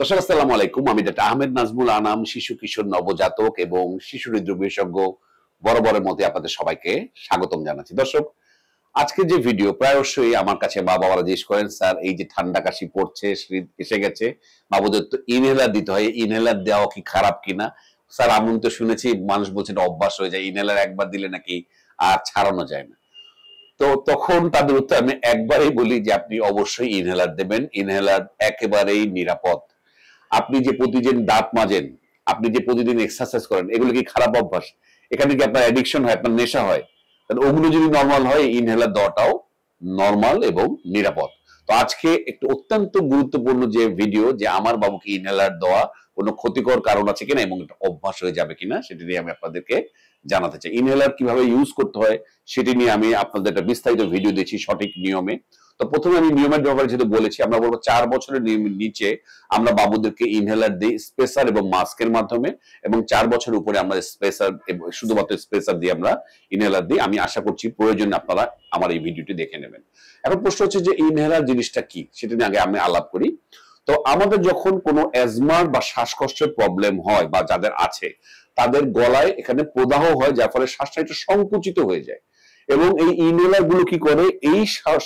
দর্শক আসসালামু আলাইকুম। আমি ডাক্তার আহমেদ নাজমুল আনাম, শিশু কিশোর নবজাতক এবং শিশু হৃদরোগ বিশেষজ্ঞ বরাবরের মধ্যে আপনাদের সবাইকে স্বাগতম জানাচ্ছি। দর্শক, আজকে যে ভিডিও প্রায়শই আমার কাছে বাবারা জিজ্ঞেস করেন, স্যার এই যে ঠান্ডা কাশি পড়ছে, শীত এসে গেছে, বাবুদের তো ইনহেলার দিতে হয়, ইনহেলার দেওয়া কি খারাপ কিনা? স্যার আমি তো শুনেছি মানুষ বলছে এটা অভ্যাস হয়ে যায়, ইনহেলার একবার দিলে নাকি আর ছাড়ানো যায় না। তো তখন তাদের উত্তর আমি একবারেই বলি যে আপনি অবশ্যই ইনহেলার দেবেন। ইনহেলার একেবারেই নিরাপদ। আপনি যে প্রতিদিন দাঁত মাজেন, আপনি যে প্রতিদিন এক্সারসাইজ করেন, এগুলো কি খারাপ অভ্যাস? এখানে কি আপনার অ্যাডিকশন হয়, আপনার নেশা হয়? তাহলে ওগুলো যদি নর্মাল হয়, ইনহেলার দেওয়াটাও নর্মাল এবং নিরাপদ। তো আজকে একটু অত্যন্ত গুরুত্বপূর্ণ যে ভিডিও, যে আমার বাবুকে ইনহেলার দেওয়া কোনো ক্ষতিকর কারণ আছে কিনা এবং এটা অভ্যাস হয়ে যাবে কিনা, সেটি নিয়ে আমি আপনাদেরকে জানাতে চাই। ইনহেলার কিভাবে ইউজ করতে হয় সেটি নিয়ে আমি আপনাদের একটা বিস্তারিত ভিডিও দিচ্ছি সঠিক নিয়মে। তো প্রথমে আমি নিয়মের ব্যাপারে যেহেতু বলেছি, আমরা বলবো 4 বছরের নিচে আমরা বাবুদেরকে ইনহেলার দিই স্পেসার এবং মাস্কের মাধ্যমে, এবং 4 বছর উপরে আমরা স্পেসার এবং শুধুমাত্র স্পেসার দিয়ে আমরা ইনহেলার দিই। আমি আশা করছি প্রয়োজনে আপনারা আমার এই ভিডিওটি দেখে নেবেন। এখন প্রশ্ন হচ্ছে যে ইনহেলার জিনিসটা কি, সেটা নিয়ে আগে আমি আলাপ করি। তো আমাদের যখন কোনো অ্যাজমার বা শ্বাসকষ্টের প্রবলেম হয় বা যাদের আছে, তাদের গলায় এখানে প্রদাহ হয়, যার ফলে শ্বাসটা একটু সংকুচিত হয়ে যায়, এবং এই ইনহেলার গুলো কি করে, এই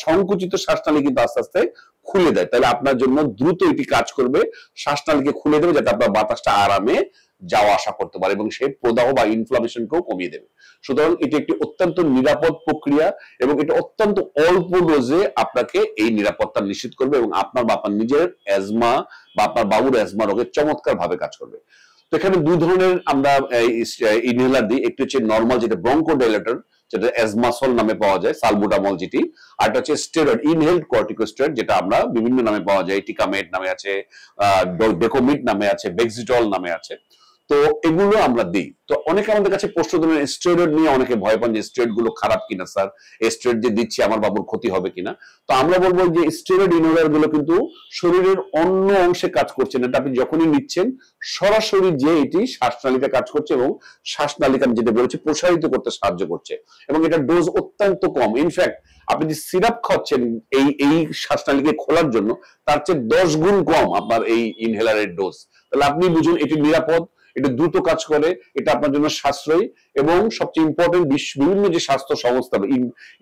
সংকুচিত শ্বাসনালী কিন্তু আস্তে আস্তে খুলে দেয়। তাহলে আপনার জন্য দ্রুত এটি কাজ করবে, শ্বাসনালীকে খুলে দেবে, যাতে আপনার বাতাসটা আরামে যাওয়া আসা করতে পারে এবং সেই প্রদাহ বা ইনফ্লামেশনকেও কমিয়ে দেবে। সুতরাং এটি একটি অত্যন্ত নিরাপদ প্রক্রিয়া এবং এটা অত্যন্ত অল্প ডোজে আপনাকে এই নিরাপত্তা নিশ্চিত করবে এবং আপনার বা আপনার নিজের অ্যাজমা বা আপনার বাবুর অ্যাজমা রোগে চমৎকার ভাবে কাজ করবে। তো এখানে দুই ধরনের আমরা ইনহেলার দিই। একটি হচ্ছে নর্মাল, যেটা ব্রঙ্কোডাইলেটর, যেটা অ্যাজমাসল নামে পাওয়া যায়, সালবুটামল যেটি। আর এটা হচ্ছে স্টেরয়েড, ইনহেলড কর্টিকোস্টেরয়েড, যেটা আমরা বিভিন্ন নামে পাওয়া যায়, টিকামেট নামে আছে, ডেকোমিট নামে আছে, বেক্সিটল নামে আছে। তো এগুলো আমরা দিই। তো অনেকে আমাদের কাছে প্রশ্ন করেন স্টেরয়েড নিয়ে, অনেকে ভয় পান যে স্টেরয়েড গুলো খারাপ কিনা স্যার, স্টেরয়েড যে দিচ্ছি আমার বাবুর ক্ষতি হবে কিনা। তো আমরা বলবো যে স্টেরয়েড ইনহেলার গুলো কিন্তু শরীরের অন্য অংশে কাজ করছে না, এটা আপনি যখনই নিচ্ছেন সরাসরি যে এটি শ্বাসনালীতে কাজ করছে এবং শ্বাসনালীকে যেটা বলেছি প্রসারিত করতে সাহায্য করছে, এবং এটা ডোজ অত্যন্ত কম। ইনফ্যাক্ট আপনি যে সিরাপ খাচ্ছেন এই এই শ্বাসনালীকে খোলার জন্য, তার চেয়ে 10 গুণ কম আপনার এই ইনহেলারের ডোজ। তাহলে আপনি বুঝুন এটি নিরাপদ, এটা দ্রুত কাজ করে, এটা আপনার জন্য সাশ্রয়ী, এবং সবচেয়ে ইম্পর্টেন্ট বিভিন্ন যে স্বাস্থ্য সংস্থা,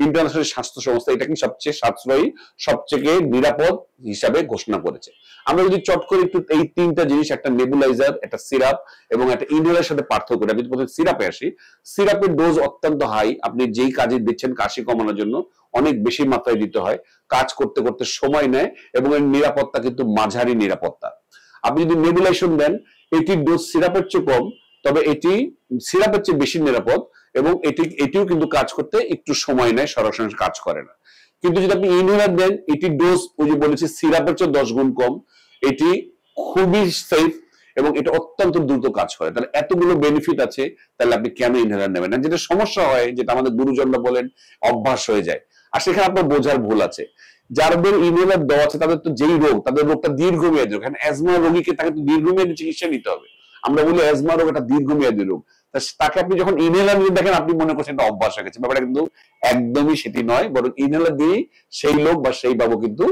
ইন্টারন্যাশনাল স্বাস্থ্য সংস্থা এটাকে সবচেয়ে সাশ্রয়ী, সবচেয়ে নিরাপদ হিসাবে ঘোষণা করেছে। আমরা যদি চট করে একটু এই তিনটা জিনিস, একটা নেবুলাইজার, একটা সিরাপ এবং একটা ইনহেলারের সাথে পার্থক্য করি। আমি প্রথমে সিরাপে আসি। সিরাপের ডোজ অত্যন্ত হাই, আপনি যেই কাজে দিচ্ছেন কাশি কমানোর জন্য অনেক বেশি মাত্রায় দিতে হয়, কাজ করতে করতে সময় নেয়, এবং এর নিরাপত্তা কিন্তু মাঝারি নিরাপত্তা। আপনি যদি নেবুলাইজেশন দেন, এটির ডোজ সিরাপের চেয়ে কম, তবে এটি সিরাপের চেয়ে বেশি নিরাপদ, এবং এটিও কিন্তু কাজ করতে একটু সময় নেয়, সরাসরি কাজ করে না। কিন্তু যদি আপনি ইনহেলার দেন, এটির ডোজ ওই যে বলেছি সিরাপের চেয়ে 10 গুণ কম, এটি খুবই সেফ এবং এটা অত্যন্ত দ্রুত কাজ করে। তাহলে এতগুলো বেনিফিট আছে, তাহলে আপনি কেন ইনহেলার নেবেন না? যেটা সমস্যা হয়, যেটা আমাদের গুরুজনরা বলেন অভ্যাস হয়ে যায়, আর সেখানে আপনার বোঝার ভুল আছে। যাদের ইনহেলার দেওয়া আছে তাদের তো যেই রোগ, তাদের রোগটা দীর্ঘমেয়াদী রোগ। অ্যাজমা রোগীকে তাকে তো দীর্ঘমেয়াদী চিকিৎসা নিতে হবে। আমরা বলি অ্যাজমা রোগ একটা দীর্ঘমেয়াদী রোগ, তাকে আপনি যখন ইনহেলার নিয়ে দেখেন, আপনি মনে করছেন এটা অভ্যাস হয়ে গেছে। ব্যাপারটা কিন্তু একদমই সেটি নয়, বরং ইনহেলার দিয়েই সেই লোক বা সেই বাবু কিন্তু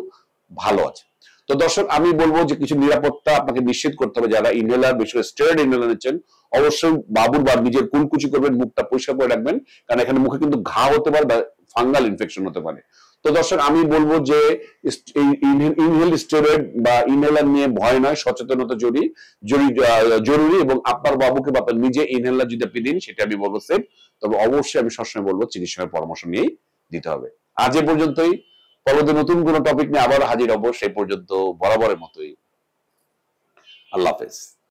ভালো আছে। তো দর্শক, আমি বলবো যে কিছু নিরাপত্তা আপনাকে নিশ্চিত করতে হবে। যারা ইনহেলার, বিশেষ করে স্টেরয়েড ইনহেলার নিচ্ছেন, অবশ্যই বাবুর বা নিজের কুলকুচি করবেন, মুখটা পরিষ্কার করে রাখবেন, কারণ এখানে মুখে কিন্তু ঘা হতে পারে বা ফাঙ্গাল ইনফেকশন হতে পারে। তো দর্শক, আমি বলবো যে ইনহেল স্টেরয়েড বা ইনহেলার নিয়ে ভয় নয়, সচেতনতা জরুরি, এবং আপনার বাবুকে বা আপনার নিজে ইনহেলার যদি আপনি দিন, সেটা আমি বলবো সেফ। তবে অবশ্যই আমি সবসময় বলবো চিকিৎসকের পরামর্শ নিয়েই দিতে হবে। আজ এ পর্যন্তই। পরবর্তী নতুন কোনো টপিক নিয়ে আবার হাজির হবো। সেই পর্যন্ত বরাবরের মতোই আল্লাহ হাফেজ।